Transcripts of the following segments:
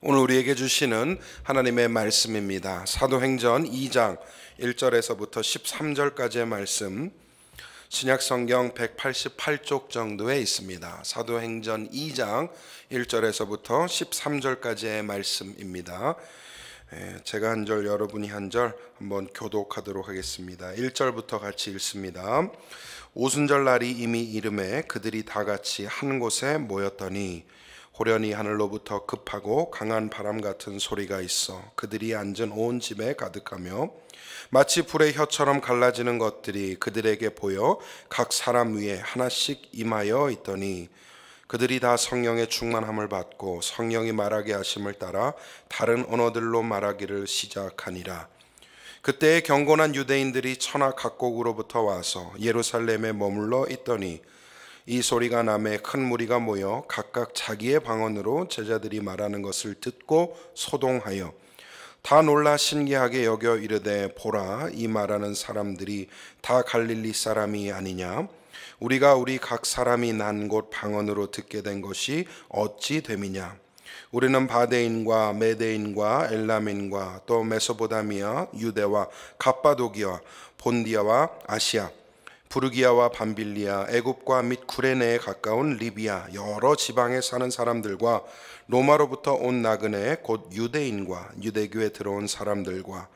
오늘 우리에게 주시는 하나님의 말씀입니다. 사도행전 2장 1절에서부터 13절까지의 말씀, 신약성경 188쪽 정도에 있습니다. 사도행전 2장 1절에서부터 13절까지의 말씀입니다. 제가 한 절, 여러분이 한 절 한번 교독하도록 하겠습니다. 1절부터 같이 읽습니다. 오순절 날이 이미 이름에 그들이 다 같이 한 곳에 모였더니 호련히 하늘로부터 급하고 강한 바람 같은 소리가 있어 그들이 앉은 온 집에 가득하며 마치 불의 혀처럼 갈라지는 것들이 그들에게 보여 각 사람 위에 하나씩 임하여 있더니 그들이 다 성령의 충만함을 받고 성령이 말하게 하심을 따라 다른 언어들로 말하기를 시작하니라. 그때에 경건한 유대인들이 천하 각국으로부터 와서 예루살렘에 머물러 있더니 이 소리가 남에 큰 무리가 모여 각각 자기의 방언으로 제자들이 말하는 것을 듣고 소동하여 다 놀라 신기하게 여겨 이르되 보라, 이 말하는 사람들이 다 갈릴리 사람이 아니냐? 우리가 우리 각 사람이 난 곳 방언으로 듣게 된 것이 어찌 됨이냐? 우리는 바데인과 메데인과 엘람인과 또 메소포타미아, 유대와 갑바도기와 본디아와 아시아, 부르기아와 밤빌리아, 애굽과 및 구레네에 가까운 리비아 여러 지방에 사는 사람들과 로마로부터 온 나그네 곧 유대인과 유대교에 들어온 사람들과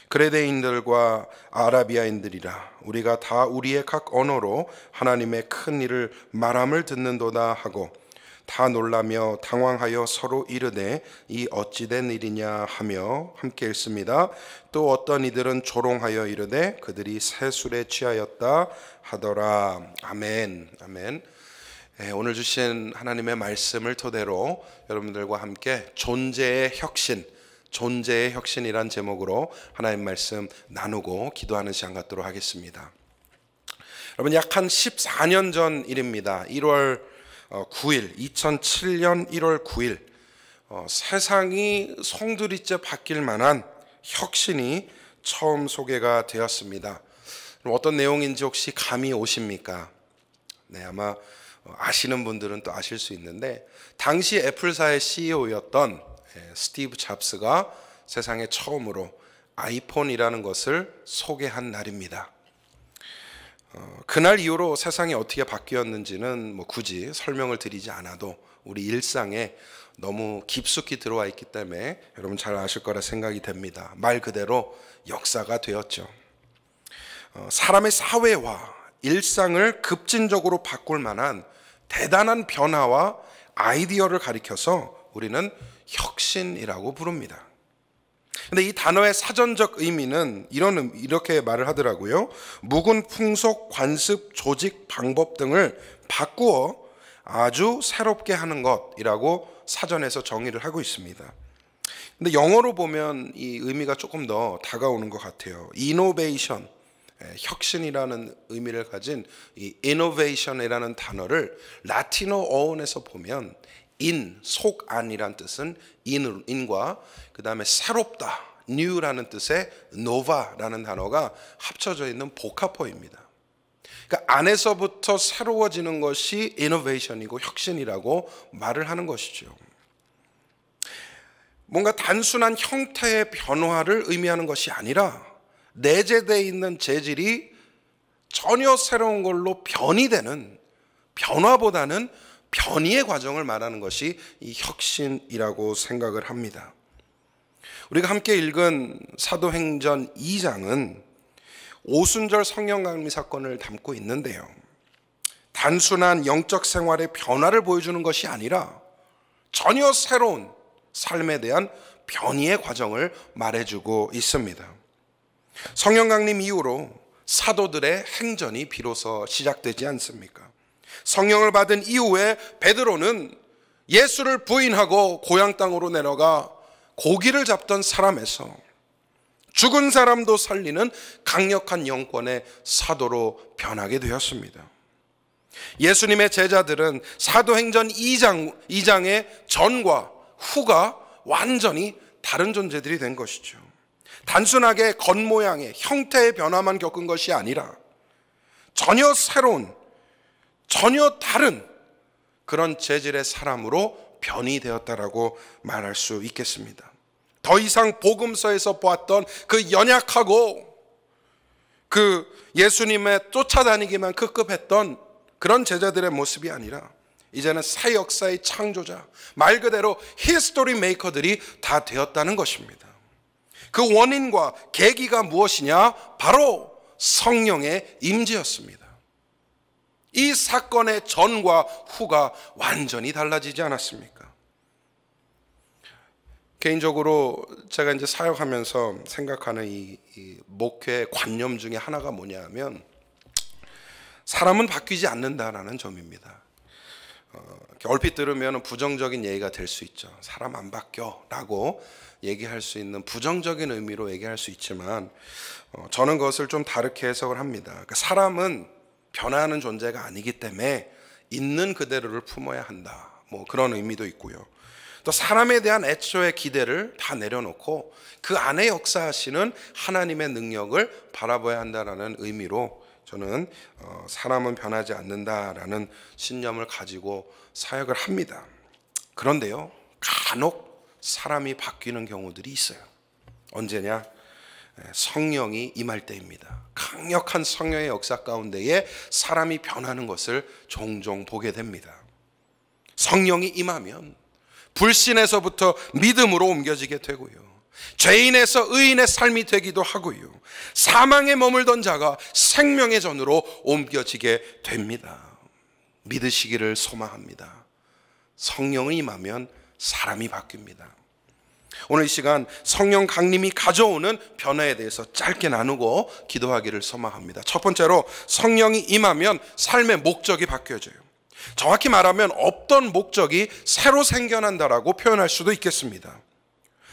그레데인들과 아라비아인들이라. 우리가 다 우리의 각 언어로 하나님의 큰 일을 말함을 듣는도다 하고 다 놀라며 당황하여 서로 이르되 이 어찌된 일이냐 하며 함께 읽습니다. 또 어떤 이들은 조롱하여 이르되 그들이 새 술에 취하였다 하더라. 아멘. 아멘. 오늘 주신 하나님의 말씀을 토대로 여러분들과 함께 존재의 혁신이란 제목으로 하나님 말씀 나누고 기도하는 시간 갖도록 하겠습니다. 여러분, 약 한 14년 전 일입니다. 2007년 1월 9일 세상이 송두리째 바뀔 만한 혁신이 처음 소개가 되었습니다. 어떤 내용인지 혹시 감이 오십니까? 네, 아마 아시는 분들은 또 아실 수 있는데, 당시 애플사의 CEO였던 스티브 잡스가 세상에 처음으로 아이폰이라는 것을 소개한 날입니다. 그날 이후로 세상이 어떻게 바뀌었는지는 굳이 설명을 드리지 않아도 우리 일상에 너무 깊숙이 들어와 있기 때문에 여러분 잘 아실 거라 생각이 됩니다. 말 그대로 역사가 되었죠. 사람의 사회와 일상을 급진적으로 바꿀 만한 대단한 변화와 아이디어를 가리켜서 우리는 혁신이라고 부릅니다. 근데 이 단어의 사전적 의미는 이렇게 말을 하더라고요. 묵은 풍속, 관습, 조직, 방법 등을 바꾸어 아주 새롭게 하는 것이라고 사전에서 정의를 하고 있습니다. 근데 영어로 보면 이 의미가 조금 더 다가오는 것 같아요. 이노베이션, 혁신이라는 의미를 가진 이 innovation이라는 단어를 라틴어 어원에서 보면 속 안이란 뜻은 인과 그 다음에 새롭다, new라는 뜻의 nova라는 단어가 합쳐져 있는 복합어입니다. 그러니까 안에서부터 새로워지는 것이 innovation이고 혁신이라고 말을 하는 것이죠. 뭔가 단순한 형태의 변화를 의미하는 것이 아니라 내재되어 있는 재질이 전혀 새로운 걸로 변이되는, 변화보다는 변이의 과정을 말하는 것이 이 혁신이라고 생각을 합니다. 우리가 함께 읽은 사도행전 2장은 오순절 성령 강림 사건을 담고 있는데요, 단순한 영적 생활의 변화를 보여주는 것이 아니라 전혀 새로운 삶에 대한 변이의 과정을 말해주고 있습니다. 성령 강림 이후로 사도들의 행전이 비로소 시작되지 않습니까? 성령을 받은 이후에 베드로는 예수를 부인하고 고향 땅으로 내려가 고기를 잡던 사람에서 죽은 사람도 살리는 강력한 영권의 사도로 변하게 되었습니다. 예수님의 제자들은 사도행전 2장의 전과 후가 완전히 다른 존재들이 된 것이죠. 단순하게 겉모양의 형태의 변화만 겪은 것이 아니라 전혀 새로운, 전혀 다른 그런 재질의 사람으로 변이 되었다라고 말할 수 있겠습니다. 더 이상 복음서에서 보았던 그 연약하고 그 예수님의 쫓아다니기만 급급했던 그런 제자들의 모습이 아니라 이제는 새 역사의 창조자, 말 그대로 히스토리 메이커들이 다 되었다는 것입니다. 그 원인과 계기가 무엇이냐? 바로 성령의 임재였습니다. 이 사건의 전과 후가 완전히 달라지지 않았습니까? 개인적으로 제가 이제 사역하면서 생각하는 이 목회 관념 중에 하나가 뭐냐면 사람은 바뀌지 않는다라는 점입니다. 얼핏 들으면 부정적인 얘기가 될 수 있죠. 사람 안 바뀌어 라고 얘기할 수 있는 부정적인 의미로 얘기할 수 있지만 저는 그것을 좀 다르게 해석을 합니다. 그러니까 사람은 변화하는 존재가 아니기 때문에 있는 그대로를 품어야 한다, 뭐 그런 의미도 있고요. 또 사람에 대한 애초의 기대를 다 내려놓고 그 안에 역사하시는 하나님의 능력을 바라봐야 한다라는 의미로 저는 사람은 변하지 않는다라는 신념을 가지고 사역을 합니다. 그런데요, 간혹 사람이 바뀌는 경우들이 있어요. 언제냐? 성령이 임할 때입니다. 강력한 성령의 역사 가운데에 사람이 변하는 것을 종종 보게 됩니다. 성령이 임하면 불신에서부터 믿음으로 옮겨지게 되고요, 죄인에서 의인의 삶이 되기도 하고요, 사망에 머물던 자가 생명의 전으로 옮겨지게 됩니다. 믿으시기를 소망합니다. 성령이 임하면 사람이 바뀝니다. 오늘 이 시간 성령 강림이 가져오는 변화에 대해서 짧게 나누고 기도하기를 소망합니다. 첫 번째로, 성령이 임하면 삶의 목적이 바뀌어져요. 정확히 말하면 없던 목적이 새로 생겨난다라고 표현할 수도 있겠습니다.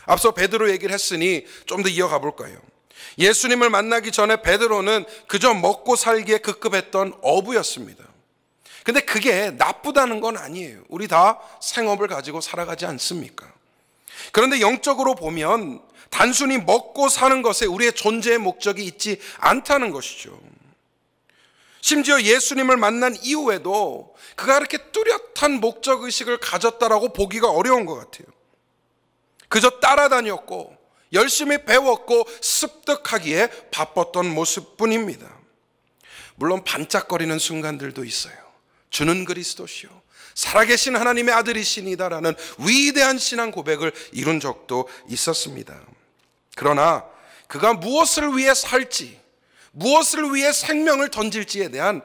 앞서 베드로 얘기를 했으니 좀 더 이어가 볼까요? 예수님을 만나기 전에 베드로는 그저 먹고 살기에 급급했던 어부였습니다. 근데 그게 나쁘다는 건 아니에요. 우리 다 생업을 가지고 살아가지 않습니까? 그런데 영적으로 보면 단순히 먹고 사는 것에 우리의 존재의 목적이 있지 않다는 것이죠. 심지어 예수님을 만난 이후에도 그가 그렇게 뚜렷한 목적의식을 가졌다라고 보기가 어려운 것 같아요. 그저 따라다녔고 열심히 배웠고 습득하기에 바빴던 모습뿐입니다. 물론 반짝거리는 순간들도 있어요. 주는 그리스도시요 살아계신 하나님의 아들이시니다라는 위대한 신앙 고백을 이룬 적도 있었습니다. 그러나 그가 무엇을 위해 살지, 무엇을 위해 생명을 던질지에 대한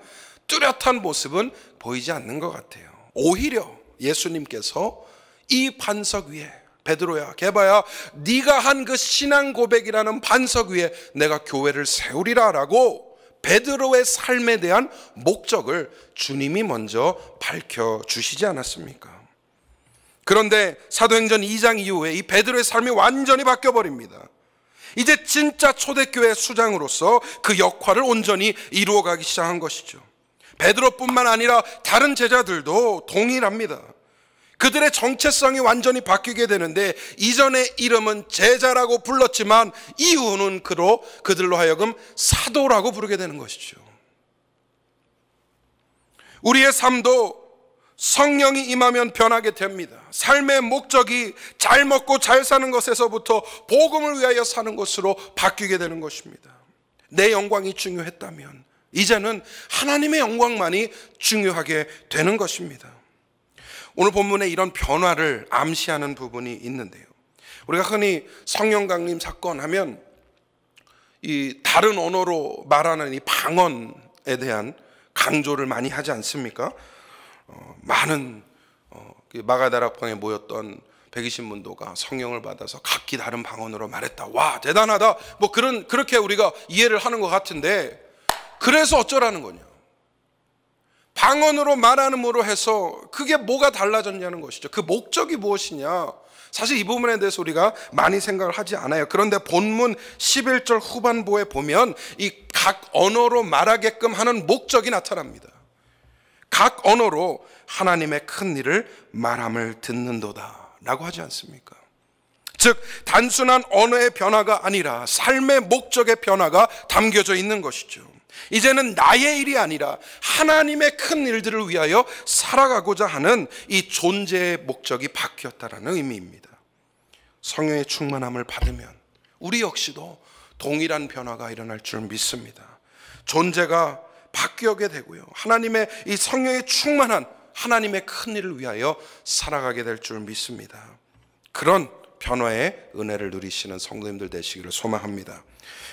뚜렷한 모습은 보이지 않는 것 같아요. 오히려 예수님께서 이 반석 위에, 베드로야, 게바야, 네가 한 그 신앙 고백이라는 반석 위에 내가 교회를 세우리라 라고 베드로의 삶에 대한 목적을 주님이 먼저 밝혀주시지 않았습니까? 그런데 사도행전 2장 이후에 이 베드로의 삶이 완전히 바뀌어버립니다. 이제 진짜 초대교회 수장으로서 그 역할을 온전히 이루어가기 시작한 것이죠. 베드로뿐만 아니라 다른 제자들도 동일합니다. 그들의 정체성이 완전히 바뀌게 되는데 이전의 이름은 제자라고 불렀지만 이후는 그들로 하여금 사도라고 부르게 되는 것이죠. 우리의 삶도 성령이 임하면 변하게 됩니다. 삶의 목적이 잘 먹고 잘 사는 것에서부터 복음을 위하여 사는 것으로 바뀌게 되는 것입니다. 내 영광이 중요했다면 이제는 하나님의 영광만이 중요하게 되는 것입니다. 오늘 본문에 이런 변화를 암시하는 부분이 있는데요, 우리가 흔히 성령 강림 사건 하면 이 다른 언어로 말하는 이 방언에 대한 강조를 많이 하지 않습니까? 많은 마가다락방에 모였던 120문도가 성령을 받아서 각기 다른 방언으로 말했다. 와, 대단하다. 뭐 그렇게 우리가 이해를 하는 것 같은데, 그래서 어쩌라는 거냐? 방언으로 말함으로 해서 그게 뭐가 달라졌냐는 것이죠. 그 목적이 무엇이냐? 사실 이 부분에 대해서 우리가 많이 생각을 하지 않아요. 그런데 본문 11절 후반부에 보면 이 각 언어로 말하게끔 하는 목적이 나타납니다. 각 언어로 하나님의 큰 일을 말함을 듣는도다 라고 하지 않습니까? 즉 단순한 언어의 변화가 아니라 삶의 목적의 변화가 담겨져 있는 것이죠. 이제는 나의 일이 아니라 하나님의 큰 일들을 위하여 살아가고자 하는 이 존재의 목적이 바뀌었다라는 의미입니다. 성령의 충만함을 받으면 우리 역시도 동일한 변화가 일어날 줄 믿습니다. 존재가 바뀌게 되고요, 하나님의 이 성령의 충만한 하나님의 큰 일을 위하여 살아가게 될 줄 믿습니다. 그런 변화의 은혜를 누리시는 성도님들 되시기를 소망합니다.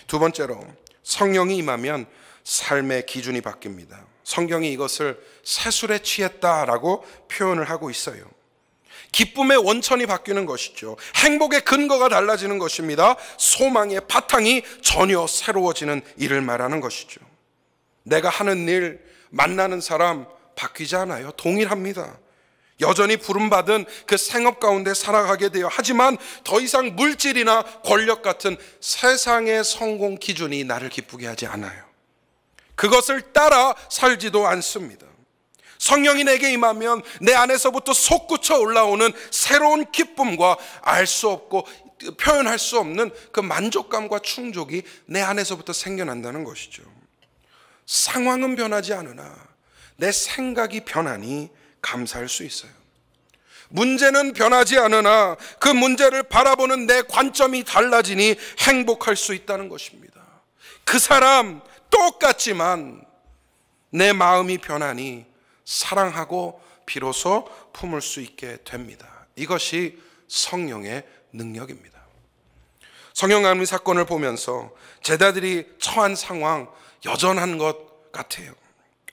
두 번째로, 성령이 임하면 삶의 기준이 바뀝니다. 성경이 이것을 세술에 취했다라고 표현을 하고 있어요. 기쁨의 원천이 바뀌는 것이죠. 행복의 근거가 달라지는 것입니다. 소망의 바탕이 전혀 새로워지는 일을 말하는 것이죠. 내가 하는 일, 만나는 사람 바뀌지 않아요. 동일합니다. 여전히 부름받은 그 생업 가운데 살아가게 돼요. 하지만 더 이상 물질이나 권력 같은 세상의 성공 기준이 나를 기쁘게 하지 않아요. 그것을 따라 살지도 않습니다. 성령이 내게 임하면 내 안에서부터 솟구쳐 올라오는 새로운 기쁨과 알 수 없고 표현할 수 없는 그 만족감과 충족이 내 안에서부터 생겨난다는 것이죠. 상황은 변하지 않으나 내 생각이 변하니 감사할 수 있어요. 문제는 변하지 않으나 그 문제를 바라보는 내 관점이 달라지니 행복할 수 있다는 것입니다. 그 사람 똑같지만 내 마음이 변하니 사랑하고 비로소 품을 수 있게 됩니다. 이것이 성령의 능력입니다. 성령 강림 사건을 보면서 제자들이 처한 상황 여전한 것 같아요.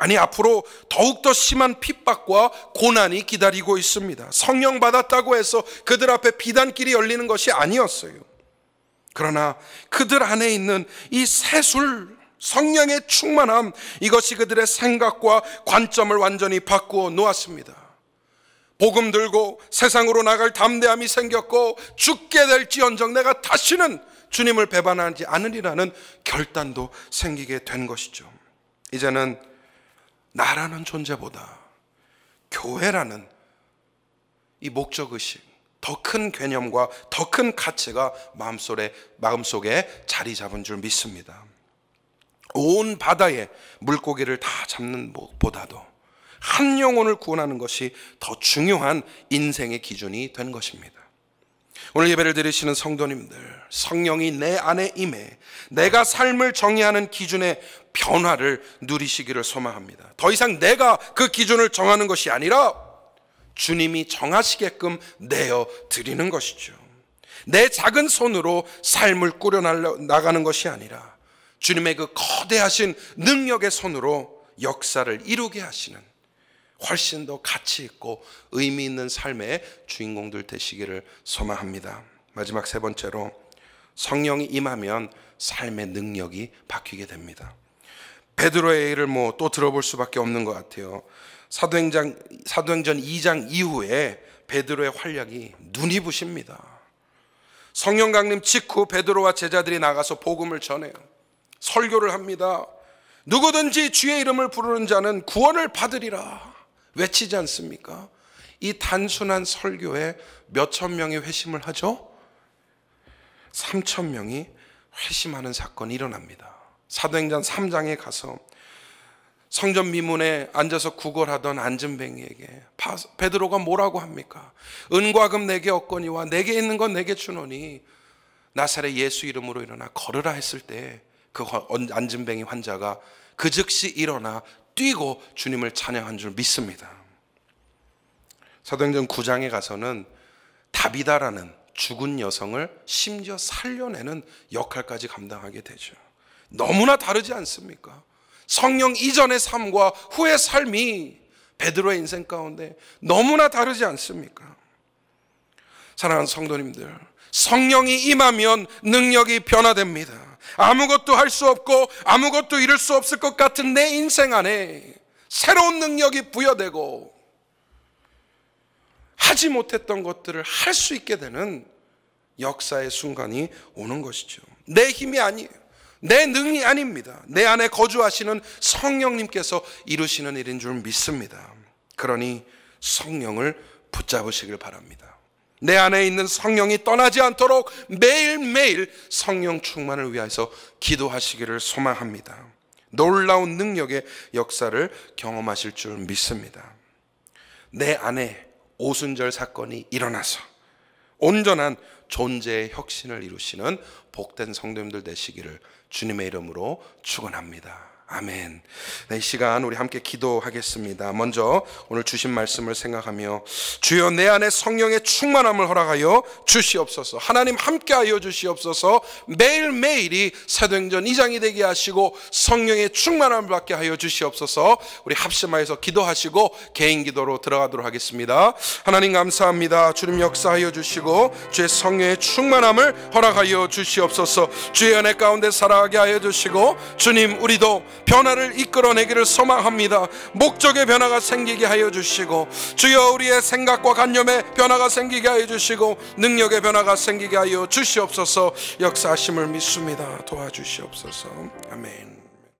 아니, 앞으로 더욱더 심한 핍박과 고난이 기다리고 있습니다. 성령 받았다고 해서 그들 앞에 비단길이 열리는 것이 아니었어요. 그러나 그들 안에 있는 이 세술, 성령의 충만함, 이것이 그들의 생각과 관점을 완전히 바꾸어 놓았습니다. 복음 들고 세상으로 나갈 담대함이 생겼고, 죽게 될지언정 내가 다시는 주님을 배반하지 않으리라는 결단도 생기게 된 것이죠. 이제는 나라는 존재보다 교회라는 이 목적의식, 더 큰 개념과 더 큰 가치가 마음속에 자리 잡은 줄 믿습니다. 온 바다의 물고기를 다 잡는 것보다도 한 영혼을 구원하는 것이 더 중요한 인생의 기준이 된 것입니다. 오늘 예배를 드리시는 성도님들, 성령이 내 안에 임해 내가 삶을 정의하는 기준의 변화를 누리시기를 소망합니다. 더 이상 내가 그 기준을 정하는 것이 아니라 주님이 정하시게끔 내어 드리는 것이죠. 내 작은 손으로 삶을 꾸려 나가는 것이 아니라 주님의 그 거대하신 능력의 손으로 역사를 이루게 하시는 훨씬 더 가치 있고 의미 있는 삶의 주인공들 되시기를 소망합니다. 마지막 세 번째로, 성령이 임하면 삶의 능력이 바뀌게 됩니다. 베드로의 일을 또 들어볼 수밖에 없는 것 같아요. 사도행전 2장 이후에 베드로의 활약이 눈이 부십니다. 성령 강림 직후 베드로와 제자들이 나가서 복음을 전해요. 설교를 합니다. 누구든지 주의 이름을 부르는 자는 구원을 받으리라 외치지 않습니까? 이 단순한 설교에 몇천 명이 회심을 하죠? 3,000명이 회심하는 사건이 일어납니다. 사도행전 3장에 가서 성전 미문에 앉아서 구걸하던 안진뱅이에게 베드로가 뭐라고 합니까? 은과 금 내게 없거니와 내게 있는 건 내게 주노니 나사렛 예수 이름으로 일어나 걸으라 했을 때 그 안진뱅이 환자가 그 즉시 일어나 뛰고 주님을 찬양한 줄 믿습니다. 사도행전 9장에 가서는 다비다라는 죽은 여성을 심지어 살려내는 역할까지 감당하게 되죠. 너무나 다르지 않습니까? 성령 이전의 삶과 후의 삶이 베드로의 인생 가운데 너무나 다르지 않습니까? 사랑하는 성도님들, 성령이 임하면 능력이 변화됩니다. 아무것도 할 수 없고 아무것도 이룰 수 없을 것 같은 내 인생 안에 새로운 능력이 부여되고 하지 못했던 것들을 할 수 있게 되는 역사의 순간이 오는 것이죠. 내 힘이 아니에요. 내 능이 아닙니다. 내 안에 거주하시는 성령님께서 이루시는 일인 줄 믿습니다. 그러니 성령을 붙잡으시길 바랍니다. 내 안에 있는 성령이 떠나지 않도록 매일매일 성령 충만을 위해서 기도하시기를 소망합니다. 놀라운 능력의 역사를 경험하실 줄 믿습니다. 내 안에 오순절 사건이 일어나서 온전한 존재의 혁신을 이루시는 복된 성도님들 되시기를 주님의 이름으로 축원합니다. 아멘. 네, 이 시간 우리 함께 기도하겠습니다. 먼저 오늘 주신 말씀을 생각하며 주여 내 안에 성령의 충만함을 허락하여 주시옵소서. 하나님 함께하여 주시옵소서. 매일매일이 사도행전 2장이 되게 하시고 성령의 충만함을 받게 하여 주시옵소서. 우리 합심하여서 기도하시고 개인 기도로 들어가도록 하겠습니다. 하나님 감사합니다. 주님 역사하여 주시고 주의 성령의 충만함을 허락하여 주시옵소서. 주의 은혜 가운데 살아가게 하여 주시고 주님 우리도 변화를 이끌어내기를 소망합니다. 목적의 변화가 생기게 하여 주시고 주여 우리의 생각과 관념의 변화가 생기게 하여 주시고 능력의 변화가 생기게 하여 주시옵소서. 역사하심을 믿습니다. 도와주시옵소서. 아멘.